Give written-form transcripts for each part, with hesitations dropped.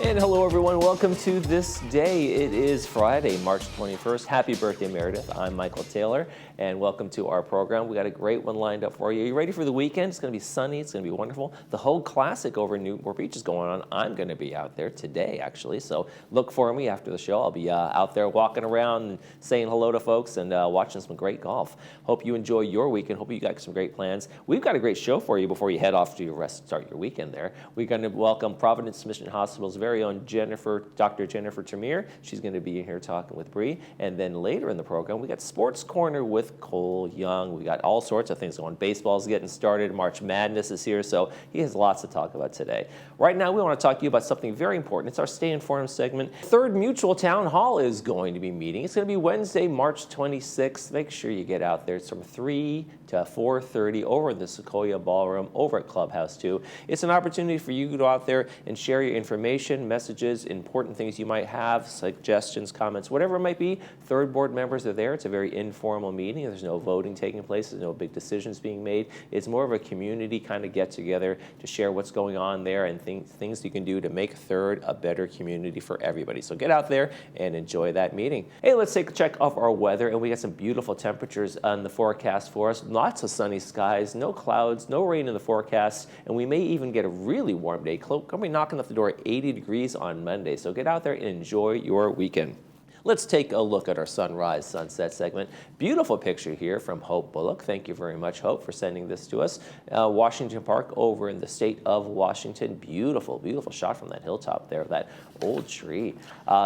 And hello everyone, welcome to This Day. It is Friday, March 21st. Happy birthday, Meredith. I'm Michael Taylor, and welcome to our program. We got a great one lined up for you. Are you ready for the weekend? It's going to be sunny, it's going to be wonderful. The whole classic over in Newport Beach is going on. I'm going to be out there today, actually, so look for me after the show. I'll be out there walking around and saying hello to folks and watching some great golf. Hope you enjoy your weekend. Hope you got some great plans. We've got a great show for you before you head off to your rest, start your weekend there. We're going to welcome Providence Mission Hospital's very own Dr. Jennifer Tamir. She's going to be here talking with Bree. And then later in the program, we got Sports Corner with Cole Young. We got all sorts of things going. Baseball's getting started. March Madness is here, so he has lots to talk about today. Right now, we want to talk to you about something very important. It's our Stay Informed segment. Third Mutual Town Hall is going to be meeting. It's going to be Wednesday, March 26th. Make sure you get out there. It's from 3 to 4:30 over in the Sequoia Ballroom over at Clubhouse 2. It's an opportunity for you to go out there and share your information, messages, important things you might have, suggestions, comments, whatever it might be. Third board members are there. It's a very informal meeting. There's no voting taking place. There's no big decisions being made. It's more of a community kind of get together to share what's going on there and things you can do to make Third a better community for everybody. So get out there and enjoy that meeting. Hey, let's take a check of our weather, and we got some beautiful temperatures on the forecast for us. Lots of sunny skies, no clouds, no rain in the forecast, and we may even get a really warm day. Going to be knocking off the door at 80 degrees on Monday. So get out there and enjoy your weekend. Let's take a look at our sunrise sunset segment. Beautiful picture here from Hope Bullock. Thank you very much, Hope, for sending this to us. Washington Park over in the state of Washington. Beautiful, beautiful shot from that hilltop there, that old tree.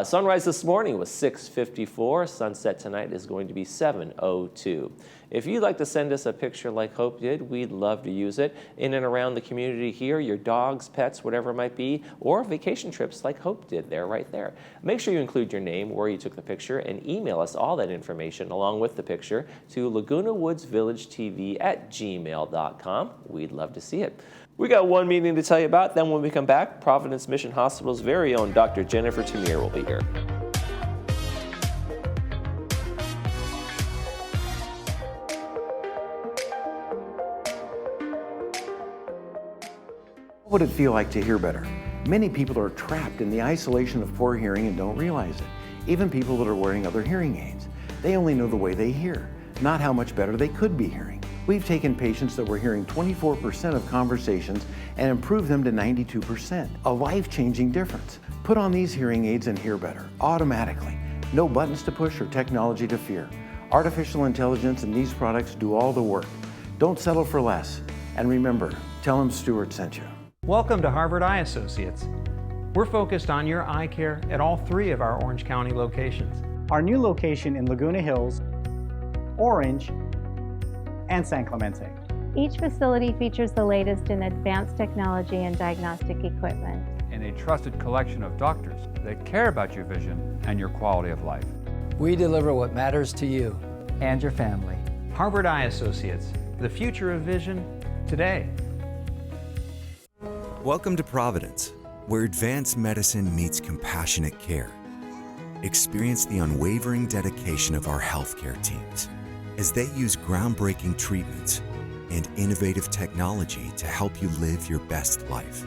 Sunrise this morning was 6:54. Sunset tonight is going to be 7:02. If you'd like to send us a picture like Hope did, we'd love to use it in and around the community here, your dogs, pets, whatever it might be, or vacation trips like Hope did there, right there. Make sure you include your name, where you took the picture, and email us all that information along with the picture to lagunawoodsvillagetv@gmail.com. We'd love to see it. We got one meeting to tell you about. Then when we come back, Providence Mission Hospital's very own Dr. Jennifer Tamir will be here. What would it feel like to hear better? Many people are trapped in the isolation of poor hearing and don't realize it. Even people that are wearing other hearing aids. They only know the way they hear, not how much better they could be hearing. We've taken patients that were hearing 24% of conversations and improved them to 92%. A life-changing difference. Put on these hearing aids and hear better, automatically. No buttons to push or technology to fear. Artificial intelligence and these products do all the work. Don't settle for less. And remember, tell them Stuart sent you. Welcome to Harvard Eye Associates. We're focused on your eye care at all 3 of our Orange County locations. Our new location in Laguna Hills, Orange, and San Clemente. Each facility features the latest in advanced technology and diagnostic equipment. And a trusted collection of doctors that care about your vision and your quality of life. We deliver what matters to you and your family. Harvard Eye Associates, the future of vision today. Welcome to Providence, where advanced medicine meets compassionate care. Experience the unwavering dedication of our healthcare teams as they use groundbreaking treatments and innovative technology to help you live your best life.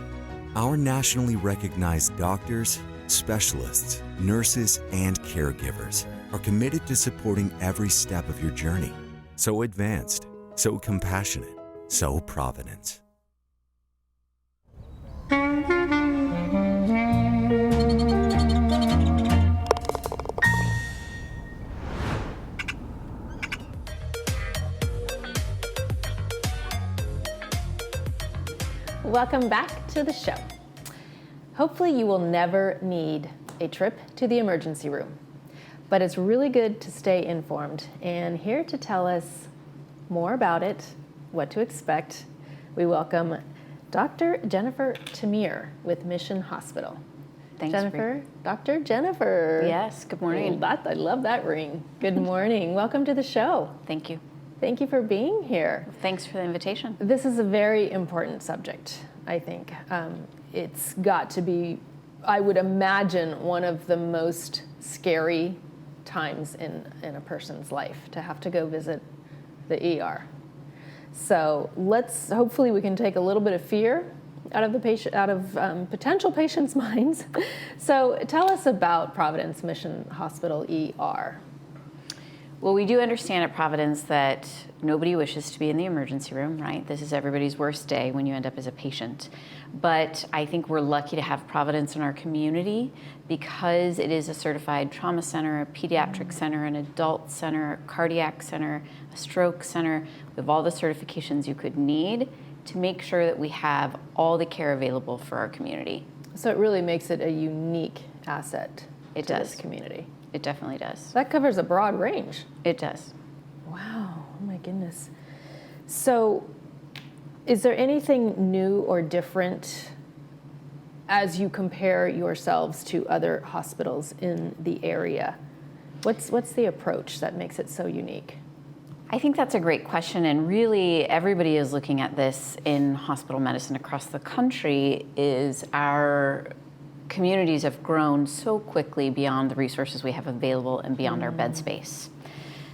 Our nationally recognized doctors, specialists, nurses, and caregivers are committed to supporting every step of your journey. So advanced, so compassionate, so Providence. Welcome back to the show. Hopefully you will never need a trip to the emergency room, but it's really good to stay informed. And here to tell us more about it, what to expect, we welcome Dr. Jennifer Tamir with Mission Hospital. Thanks, Jennifer, Dr. Jennifer. Yes, good morning. I love that ring. Good morning. Welcome to the show. Thank you. Thank you for being here. Thanks for the invitation. This is a very important subject, I think. It's got to be, I would imagine, one of the most scary times in a person's life to have to go visit the ER. So hopefully we can take a little bit of fear out of the patient, out of potential patients' minds. So tell us about Providence Mission Hospital ER. Well, we do understand at Providence that nobody wishes to be in the emergency room, right? This is everybody's worst day when you end up as a patient. But I think we're lucky to have Providence in our community because it is a certified trauma center, a pediatric center, an adult center, a cardiac center, a stroke center. We have all the certifications you could need to make sure that we have all the care available for our community. So it really makes it a unique asset It to does. this community. It definitely does. That covers a broad range. It does. Wow, oh my goodness. So is there anything new or different as you compare yourselves to other hospitals in the area? What's the approach that makes it so unique? I think that's a great question, and really everybody is looking at this in hospital medicine across the country. Is our communities have grown so quickly beyond the resources we have available and beyond our bed space.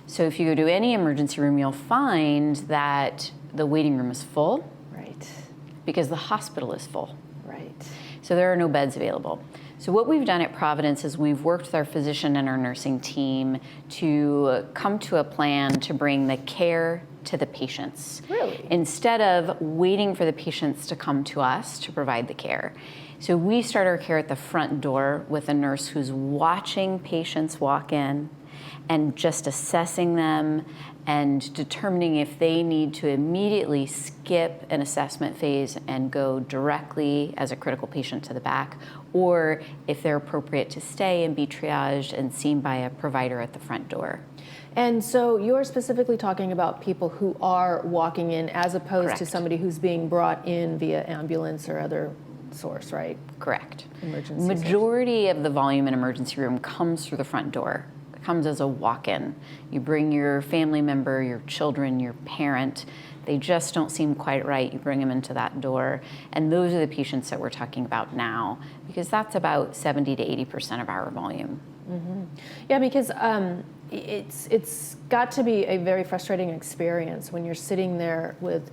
So if you go to any emergency room, you'll find that the waiting room is full. Right. Because the hospital is full. Right. So there are no beds available. So what we've done at Providence is we've worked with our physician and our nursing team to come to a plan to bring the care to the patients. Really? Instead of waiting for the patients to come to us to provide the care. So we start our care at the front door with a nurse who's watching patients walk in and just assessing them and determining if they need to immediately skip an assessment phase and go directly as a critical patient to the back, or if they're appropriate to stay and be triaged and seen by a provider at the front door. And so you're specifically talking about people who are walking in as opposed to Correct. somebody who's being brought in via ambulance or other source, right? Correct. Emergency Majority of the volume in emergency room comes through the front door. It comes as a walk-in. You bring your family member, your children, your parent. They just don't seem quite right. You bring them into that door. And those are the patients that we're talking about now, because that's about 70 to 80% of our volume. Mm-hmm. Yeah, because it's got to be a very frustrating experience when you're sitting there with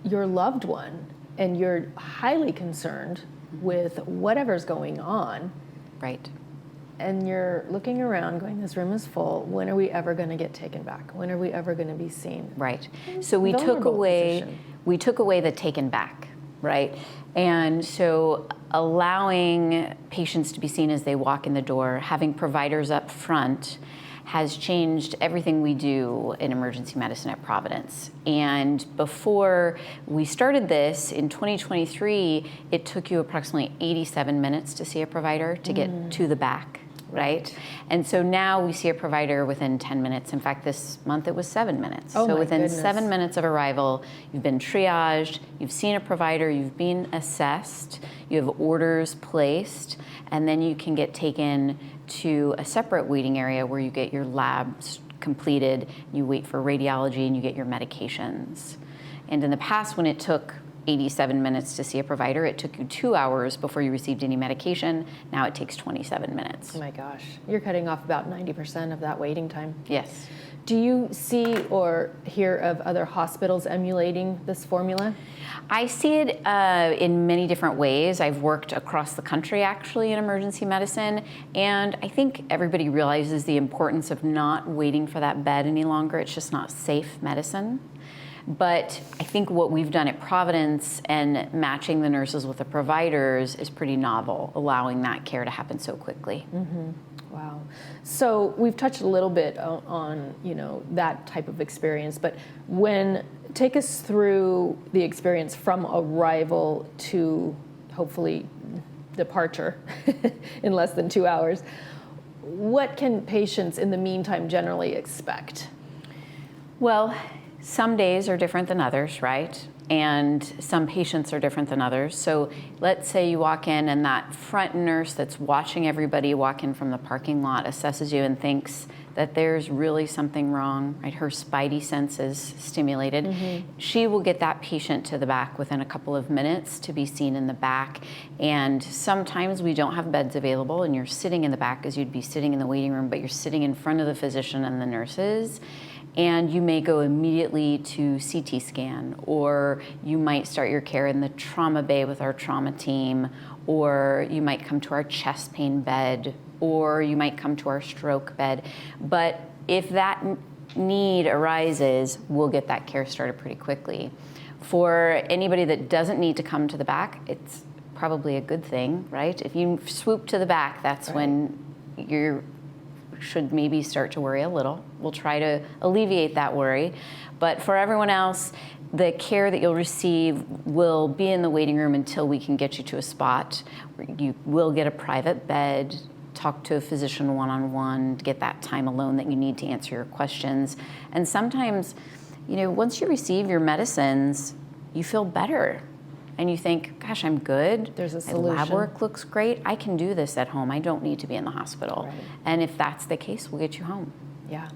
your loved one and you're highly concerned with whatever's going on. Right. And you're looking around going, this room is full. When are we ever going to get taken back? When are we ever going to be seen? Right. So we took Vulnerable away position. the taken back, right? And so allowing patients to be seen as they walk in the door, having providers up front, has changed everything we do in emergency medicine at Providence. And before we started this in 2023, it took you approximately 87 minutes to see a provider to get to the back, right? And so now we see a provider within 10 minutes. In fact, this month it was 7 minutes. Oh so my within goodness. 7 minutes of arrival, you've been triaged, you've seen a provider, you've been assessed, you have orders placed, and then you can get taken to a separate waiting area where you get your labs completed, you wait for radiology, and you get your medications. And in the past, when it took 87 minutes to see a provider, it took you 2 hours before you received any medication. Now it takes 27 minutes. Oh my gosh, you're cutting off about 90% of that waiting time. Yes. Do you see or hear of other hospitals emulating this formula? I see it in many different ways. I've worked across the country actually in emergency medicine, and I think everybody realizes the importance of not waiting for that bed any longer. It's just not safe medicine. But I think what we've done at Providence and matching the nurses with the providers is pretty novel, allowing that care to happen so quickly. Mm-hmm. Wow. So we've touched a little bit on that type of experience, but take us through the experience from arrival to hopefully departure in less than 2 hours. What can patients in the meantime generally expect? Well, some days are different than others, right? And some patients are different than others. So let's say you walk in and that front nurse that's watching everybody walk in from the parking lot assesses you and thinks that there's really something wrong, right? Her spidey sense is stimulated. Mm-hmm. She will get that patient to the back within a couple of minutes to be seen in the back. And sometimes we don't have beds available and you're sitting in the back as you'd be sitting in the waiting room, but you're sitting in front of the physician and the nurses. and you may go immediately to CT scan, or you might start your care in the trauma bay with our trauma team, or you might come to our chest pain bed, or you might come to our stroke bed. But if that need arises, we'll get that care started pretty quickly. For anybody that doesn't need to come to the back, it's probably a good thing, right? If you swoop to the back, that's when you should maybe start to worry a little. We'll try to alleviate that worry. But for everyone else, the care that you'll receive will be in the waiting room until we can get you to a spot where you will get a private bed, talk to a physician one-on-one, get that time alone that you need to answer your questions. And sometimes, you know, once you receive your medicines, you feel better. And you think, gosh, I'm good. There's a My solution. lab work looks great. I can do this at home. I don't need to be in the hospital. Right. And if that's the case, we'll get you home. Yeah.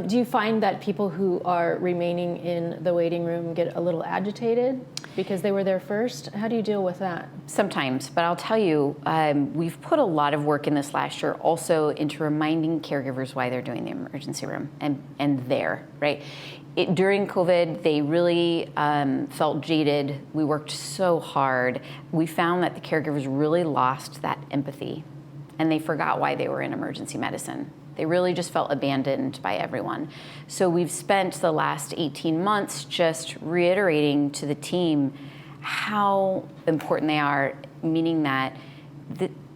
Do you find that people who are remaining in the waiting room get a little agitated because they were there first? How do you deal with that? Sometimes, but I'll tell you, we've put a lot of work in this last year also into reminding caregivers why they're doing the emergency room and there, right? During COVID, they really felt jaded. We worked so hard. We found that the caregivers really lost that empathy, and they forgot why they were in emergency medicine. They really just felt abandoned by everyone. So we've spent the last 18 months just reiterating to the team how important they are, meaning that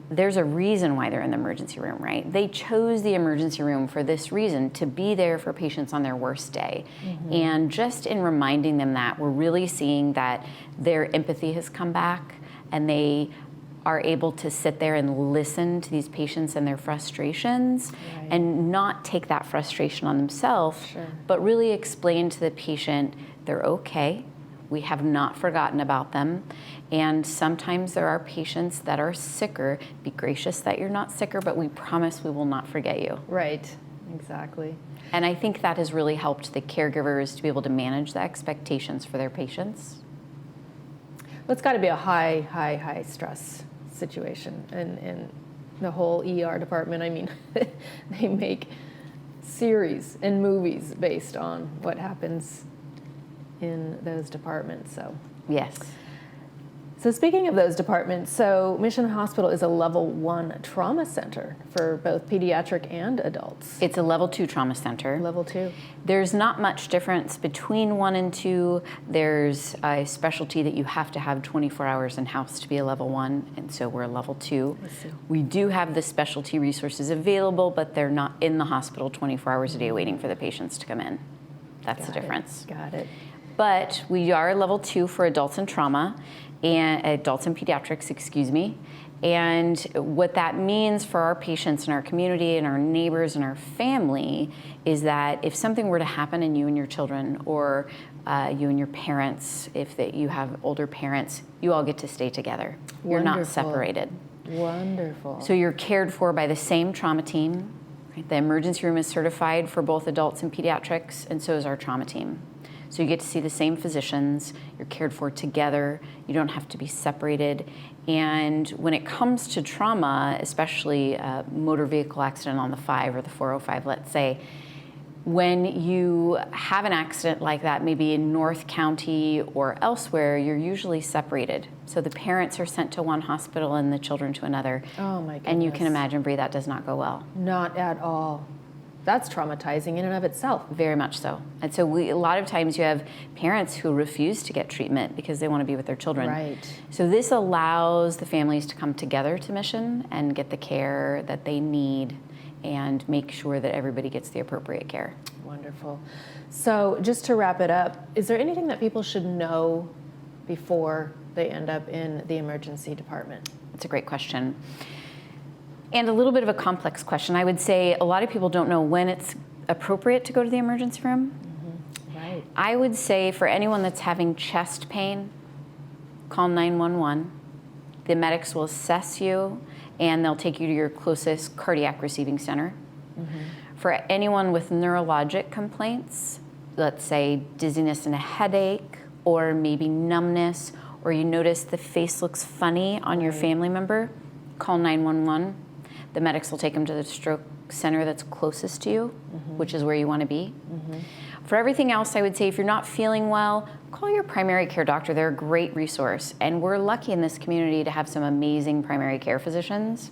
there's a reason why they're in the emergency room, right? They chose the emergency room for this reason, to be there for patients on their worst day. And just in reminding them that, we're really seeing that their empathy has come back, and they are able to sit there and listen to these patients and their frustrations, and not take that frustration on themselves, but really explain to the patient they're okay. We have not forgotten about them. And sometimes there are patients that are sicker. Be gracious that you're not sicker, but we promise we will not forget you. Right, exactly. And I think that has really helped the caregivers to be able to manage the expectations for their patients. Well, it's got to be a high stress situation. And the whole ER department, I mean, they make series and movies based on what happens in those departments. So yes. So speaking of those departments, so Mission Hospital is a level 1 trauma center for both pediatric and adults. It's a level 2 trauma center. Level 2. There's not much difference between 1 and 2. There's a specialty that you have to have 24 hours in-house to be a level 1, and so we're a level 2. We do have the specialty resources available, but they're not in the hospital 24 hours a day waiting for the patients to come in. That's the difference. Got it. But we are level 2 for adults and trauma, and adults and pediatrics, excuse me. And what that means for our patients and our community and our neighbors and our family is that if something were to happen in you and your children, or you and your parents, if you have older parents, you all get to stay together. You're not separated. Wonderful. So you're cared for by the same trauma team. Right? The emergency room is certified for both adults and pediatrics, and so is our trauma team. So you get to see the same physicians, you're cared for together, you don't have to be separated. And when it comes to trauma, especially a motor vehicle accident on the 5 or the 405, let's say, when you have an accident like that, maybe in North County or elsewhere, you're usually separated. So the parents are sent to one hospital and the children to another. Oh my goodness. And you can imagine, Bree, that does not go well. Not at all. That's traumatizing in and of itself. Very much so. And so a lot of times you have parents who refuse to get treatment because they want to be with their children. Right. So this allows the families to come together to Mission and get the care that they need and make sure that everybody gets the appropriate care. Wonderful. So just to wrap it up, is there anything that people should know before they end up in the emergency department? That's a great question. And a little bit of a complex question. I would say a lot of people don't know when it's appropriate to go to the emergency room. Right. I would say for anyone that's having chest pain, call 911. The medics will assess you and they'll take you to your closest cardiac receiving center. For anyone with neurologic complaints, let's say dizziness and a headache, or maybe numbness, or you notice the face looks funny on your family member, call 911. the medics will take them to the stroke center that's closest to you, which is where you want to be. For everything else, I would say if you're not feeling well, call your primary care doctor. They're a great resource. And we're lucky in this community to have some amazing primary care physicians.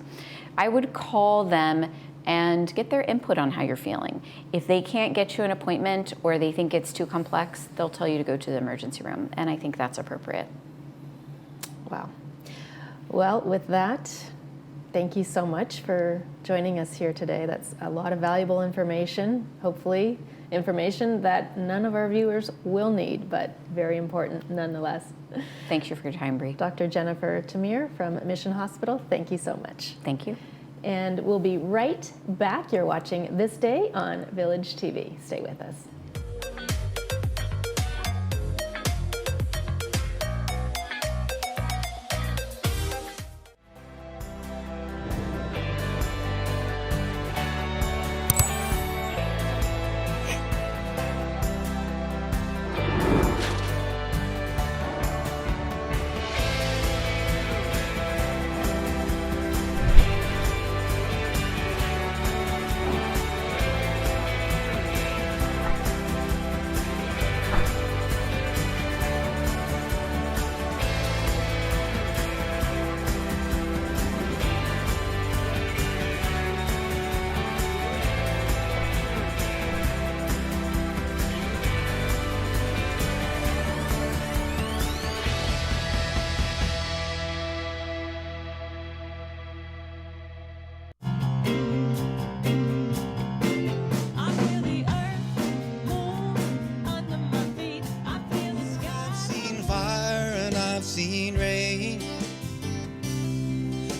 I would call them and get their input on how you're feeling. If they can't get you an appointment or they think it's too complex, they'll tell you to go to the emergency room. And I think that's appropriate. Wow. Well, with that, thank you so much for joining us here today. That's a lot of valuable information, hopefully information that none of our viewers will need, but very important nonetheless. Thank you for your time, Bree. Dr. Jennifer Tamir from Mission Hospital, thank you so much. Thank you. And we'll be right back. You're watching This Day on Village TV. Stay with us.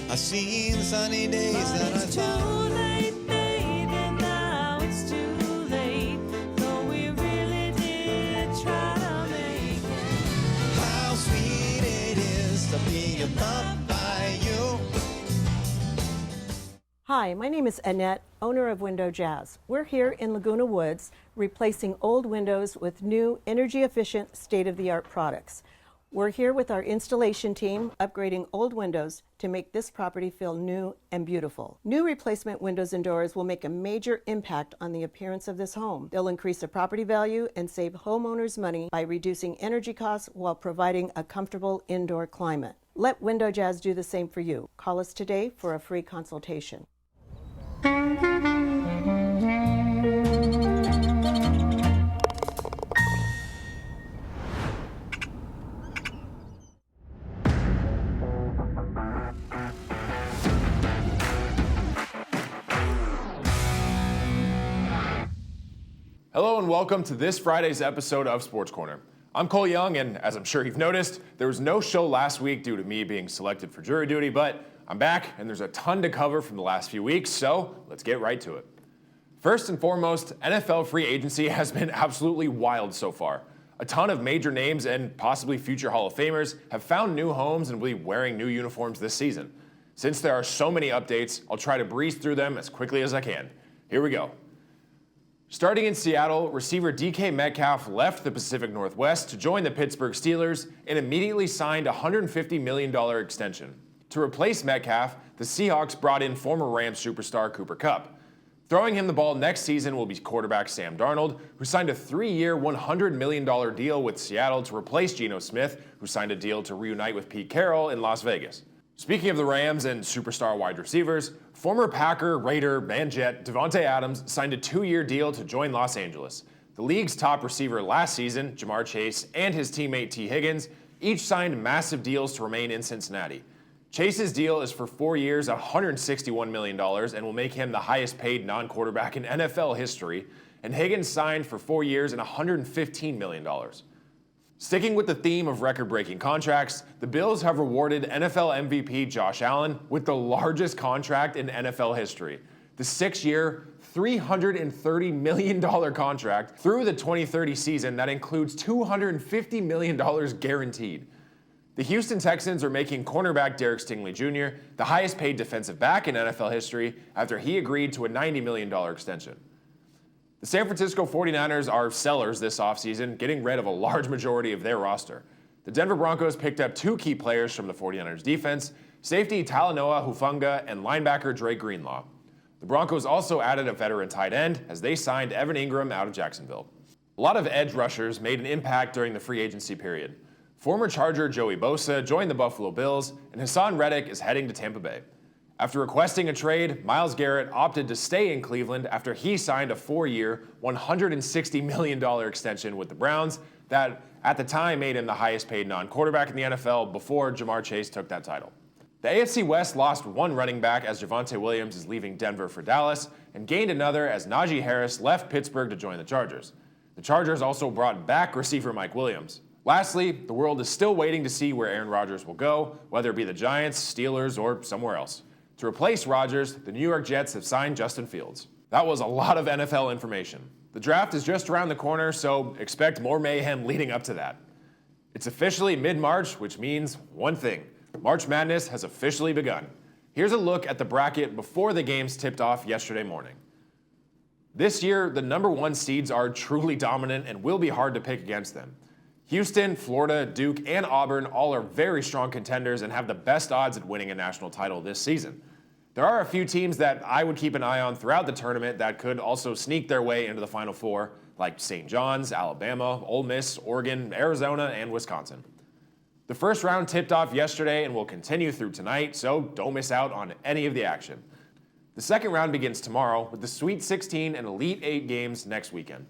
I've seen the sunny days that I thought. Late, baby, now it's too late. Though we really did try to make it. How sweet it is to be loved by you. Hi, my name is Annette, owner of Window Jazz. We're here in Laguna Woods, replacing old windows with new, energy-efficient, state-of-the-art products. We're here with our installation team, upgrading old windows to make this property feel new and beautiful. New replacement windows and doors will make a major impact on the appearance of this home. They'll increase the property value and save homeowners money by reducing energy costs while providing a comfortable indoor climate. Let Window Jazz do the same for you. Call us today for a free consultation. Hello and welcome to this Friday's episode of Sports Corner. I'm Cole Young, and as I'm sure you've noticed, there was no show last week due to me being selected for jury duty, but I'm back and there's a ton to cover from the last few weeks, so let's get right to it. First and foremost, NFL free agency has been absolutely wild so far. A ton of major names and possibly future Hall of Famers have found new homes and will be wearing new uniforms this season. Since there are so many updates, I'll try to breeze through them as quickly as I can. Here we go. Starting in Seattle, receiver DK Metcalf left the Pacific Northwest to join the Pittsburgh Steelers and immediately signed a $150 million extension. To replace Metcalf, the Seahawks brought in former Rams superstar Cooper Kupp. Throwing him the ball next season will be quarterback Sam Darnold, who signed a 3-year, $100 million deal with Seattle to replace Geno Smith, who signed a deal to reunite with Pete Carroll in Las Vegas. Speaking of the Rams and superstar wide receivers, former Packer, Raider, and Jet Devontae Adams signed a 2-year deal to join Los Angeles. The league's top receiver last season, Jamar Chase, and his teammate T. Higgins each signed massive deals to remain in Cincinnati. Chase's deal is for 4 years, $161 million, and will make him the highest paid non-quarterback in NFL history, and Higgins signed for 4 years and $115 million. Sticking with the theme of record-breaking contracts, the Bills have rewarded NFL MVP Josh Allen with the largest contract in NFL history. The 6-year, $330 million contract through the 2030 season that includes $250 million guaranteed. The Houston Texans are making cornerback Derek Stingley Jr. the highest paid defensive back in NFL history after he agreed to a $90 million extension. The San Francisco 49ers are sellers this offseason, getting rid of a large majority of their roster. The Denver Broncos picked up 2 key players from the 49ers defense, safety Talanoa Hufanga, and linebacker Drake Greenlaw. The Broncos also added a veteran tight end as they signed Evan Ingram out of Jacksonville. A lot of edge rushers made an impact during the free agency period. Former Charger Joey Bosa joined the Buffalo Bills, and Hassan Reddick is heading to Tampa Bay. After requesting a trade, Myles Garrett opted to stay in Cleveland after he signed a 4-year, $160 million extension with the Browns that at the time made him the highest paid non-quarterback in the NFL before Jamar Chase took that title. The AFC West lost one running back as Javonte Williams is leaving Denver for Dallas, and gained another as Najee Harris left Pittsburgh to join the Chargers. The Chargers also brought back receiver Mike Williams. Lastly, the world is still waiting to see where Aaron Rodgers will go, whether it be the Giants, Steelers, or somewhere else. To replace Rodgers, the New York Jets have signed Justin Fields. That was a lot of NFL information. The draft is just around the corner, so expect more mayhem leading up to that. It's officially mid-March, which means one thing. March Madness has officially begun. Here's a look at the bracket before the games tipped off yesterday morning. This year, the number 1 seeds are truly dominant and will be hard to pick against them. Houston, Florida, Duke, and Auburn all are very strong contenders and have the best odds at winning a national title this season. There are a few teams that I would keep an eye on throughout the tournament that could also sneak their way into the Final Four, like St. John's, Alabama, Ole Miss, Oregon, Arizona, and Wisconsin. The first round tipped off yesterday and will continue through tonight, so don't miss out on any of the action. The second round begins tomorrow with the Sweet 16 and Elite 8 games next weekend.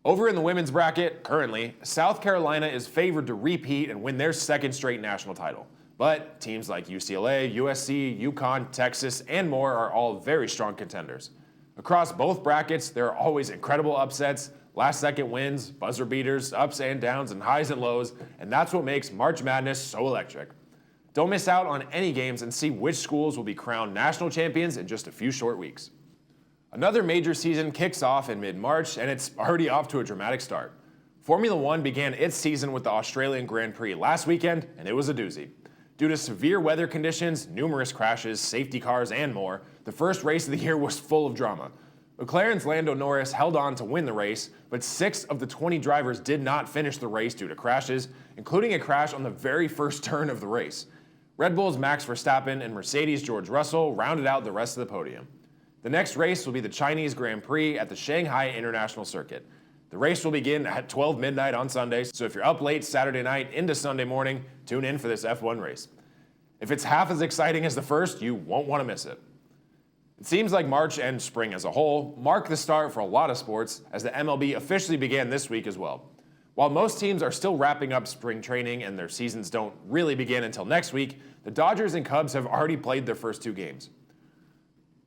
Over in the women's bracket, currently, South Carolina is favored to repeat and win their second straight national title. But teams like UCLA, USC, UConn, Texas, and more are all very strong contenders. Across both brackets, there are always incredible upsets, last-second wins, buzzer beaters, ups and downs, and highs and lows, and that's what makes March Madness so electric. Don't miss out on any games and see which schools will be crowned national champions in just a few short weeks. Another major season kicks off in mid-March, and it's already off to a dramatic start. Formula One began its season with the Australian Grand Prix last weekend, and it was a doozy. Due to severe weather conditions, numerous crashes, safety cars, and more, the first race of the year was full of drama. McLaren's Lando Norris held on to win the race, but 6 of the 20 drivers did not finish the race due to crashes, including a crash on the very first turn of the race. Red Bull's Max Verstappen and Mercedes' George Russell rounded out the rest of the podium. The next race will be the Chinese Grand Prix at the Shanghai International Circuit. The race will begin at 12 midnight on Sunday, so if you're up late Saturday night into Sunday morning, tune in for this F1 race. If it's half as exciting as the first, you won't want to miss it. It seems like March and spring as a whole mark the start for a lot of sports, as the MLB officially began this week as well. While most teams are still wrapping up spring training and their seasons don't really begin until next week, the Dodgers and Cubs have already played their first 2 games.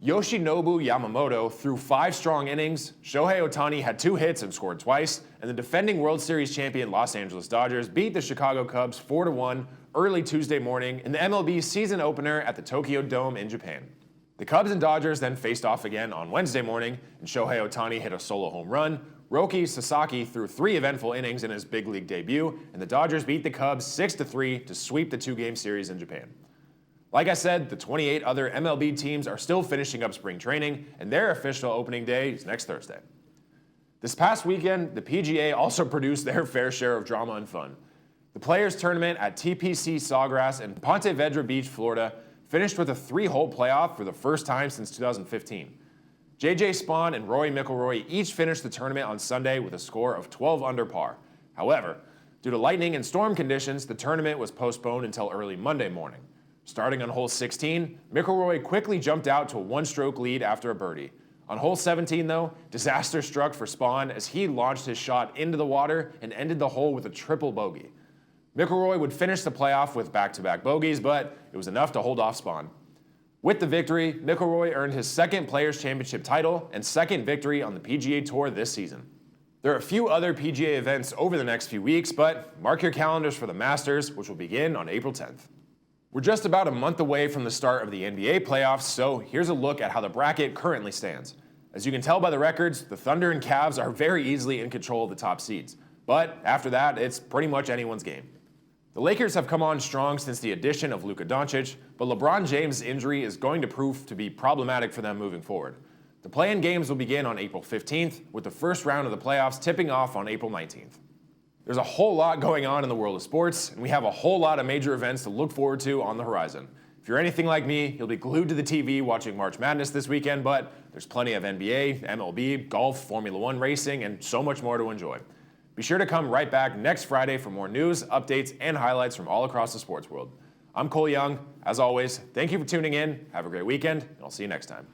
Yoshinobu Yamamoto threw 5 strong innings, Shohei Ohtani had 2 hits and scored twice, and the defending World Series champion Los Angeles Dodgers beat the Chicago Cubs 4-1 early Tuesday morning in the MLB season opener at the Tokyo Dome in Japan. The Cubs and Dodgers then faced off again on Wednesday morning, and Shohei Ohtani hit a solo home run. Roki Sasaki threw 3 eventful innings in his big league debut, and the Dodgers beat the Cubs 6-3 to sweep the 2-game series in Japan. Like I said, the 28 other MLB teams are still finishing up spring training, and their official opening day is next Thursday. This past weekend, the PGA also produced their fair share of drama and fun. The Players Tournament at TPC Sawgrass in Ponte Vedra Beach, Florida, finished with a 3-hole playoff for the first time since 2015. JJ Spawn and Rory McIlroy each finished the tournament on Sunday with a score of 12 under par. However, due to lightning and storm conditions, the tournament was postponed until early Monday morning. Starting on hole 16, McIlroy quickly jumped out to a 1-stroke lead after a birdie. On hole 17, though, disaster struck for Spawn as he launched his shot into the water and ended the hole with a triple bogey. McIlroy would finish the playoff with back-to-back bogeys, but it was enough to hold off Spawn. With the victory, McIlroy earned his 2nd Players' Championship title and 2nd victory on the PGA Tour this season. There are a few other PGA events over the next few weeks, but mark your calendars for the Masters, which will begin on April 10th. We're just about a month away from the start of the NBA playoffs, so here's a look at how the bracket currently stands. As you can tell by the records, the Thunder and Cavs are very easily in control of the top seeds. But after that, it's pretty much anyone's game. The Lakers have come on strong since the addition of Luka Doncic, but LeBron James' injury is going to prove to be problematic for them moving forward. The play-in games will begin on April 15th, with the first round of the playoffs tipping off on April 19th. There's a whole lot going on in the world of sports, and we have a whole lot of major events to look forward to on the horizon. If you're anything like me, you'll be glued to the TV watching March Madness this weekend, but there's plenty of NBA, MLB, golf, Formula One racing, and so much more to enjoy. Be sure to come right back next Friday for more news, updates, and highlights from all across the sports world. I'm Cole Young. As always, thank you for tuning in. Have a great weekend, and I'll see you next time.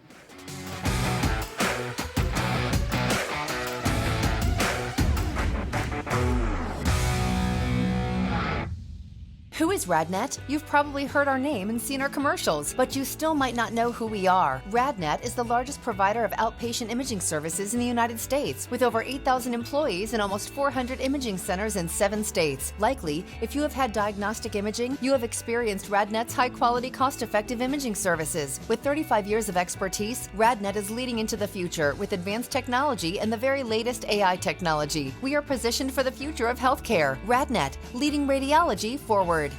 Who is RadNet? You've probably heard our name and seen our commercials, but you still might not know who we are. RadNet is the largest provider of outpatient imaging services in the United States, with over 8,000 employees and almost 400 imaging centers in 7 states. Likely, if you have had diagnostic imaging, you have experienced RadNet's high-quality, cost-effective imaging services. With 35 years of expertise, RadNet is leading into the future with advanced technology and the very latest AI technology. We are positioned for the future of healthcare. RadNet, leading radiology forward.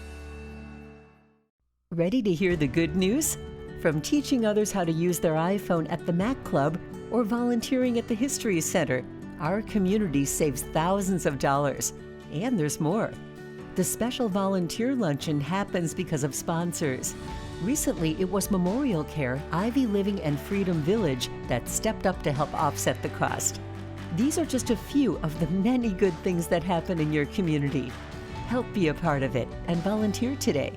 Ready to hear the good news? From teaching others how to use their iPhone at the Mac Club or volunteering at the History Center, our community saves thousands of dollars. And there's more. The special volunteer luncheon happens because of sponsors. Recently, it was Memorial Care, Ivy Living, and Freedom Village that stepped up to help offset the cost. These are just a few of the many good things that happen in your community. Help be a part of it and volunteer today.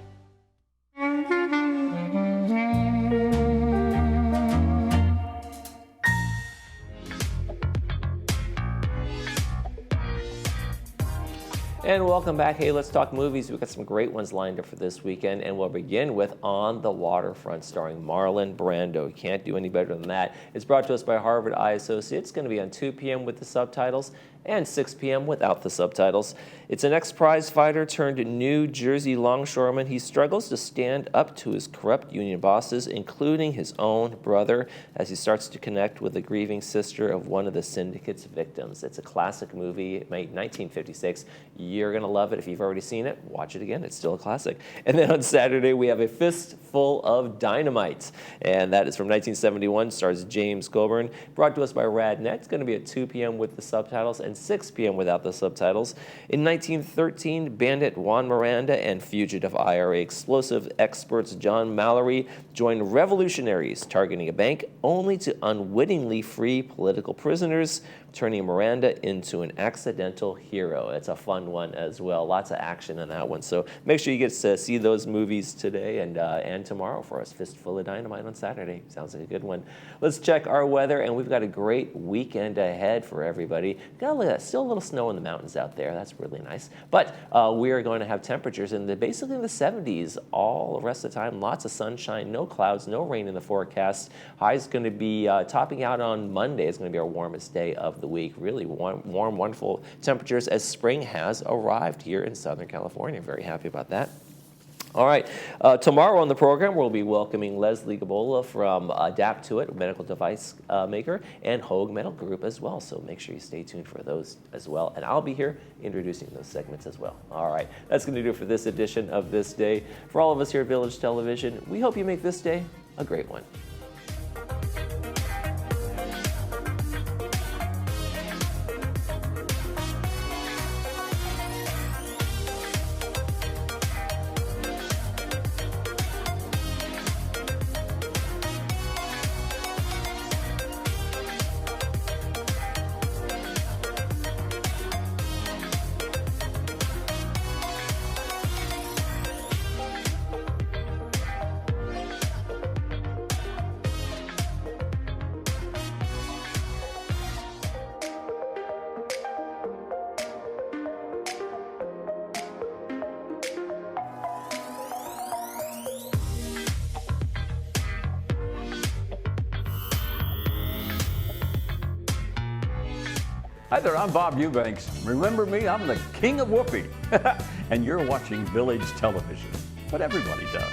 And welcome back. Hey, let's talk movies. We've got some great ones lined up for this weekend, and we'll begin with On the Waterfront, starring Marlon Brando. You can't do any better than that. It's brought to us by Harvard Eye Associates. It's going to be on 2 p.m. with the subtitles and 6 p.m. without the subtitles. It's an ex-prize fighter turned New Jersey longshoreman. He struggles to stand up to his corrupt union bosses, including his own brother, as he starts to connect with the grieving sister of one of the syndicate's victims. It's a classic movie, made 1956. You're going to love it. If you've already seen it, watch it again. It's still a classic. And then on Saturday, we have A Fistful of Dynamite, and that is from 1971, stars James Coburn, brought to us by RadNet. It's going to be at 2 p.m. with the subtitles and 6 p.m. without the subtitles. In 1913, bandit Juan Miranda and fugitive IRA explosive experts John Mallory joined revolutionaries targeting a bank, only to unwittingly free political prisoners, turning Miranda into an accidental hero. It's a fun one as well. Lots of action in that one. So make sure you get to see those movies today and tomorrow for us. Fistful of Dynamite on Saturday. Sounds like a good one. Let's check our weather, and we've got a great weekend ahead for everybody. Still a little snow in the mountains out there. That's really nice. But we are going to have temperatures basically in the 70s all the rest of the time. Lots of sunshine, no clouds, no rain in the forecast. High's going to be topping out on Monday. It's going to be our warmest day of the week. Really warm, wonderful temperatures as spring has arrived here in Southern California. Very happy about that. All right, tomorrow on the program, we'll be welcoming Leslie Gabola from Adapt to It, medical device maker, and Hogue Metal Group as well. So make sure you stay tuned for those as well. And I'll be here introducing those segments as well. All right, that's going to do it for this edition of This Day. For all of us here at Village Television, we hope you make this day a great one. Hi there, I'm Bob Eubanks. Remember me? I'm the king of whoopee. And you're watching Village Television. But everybody does.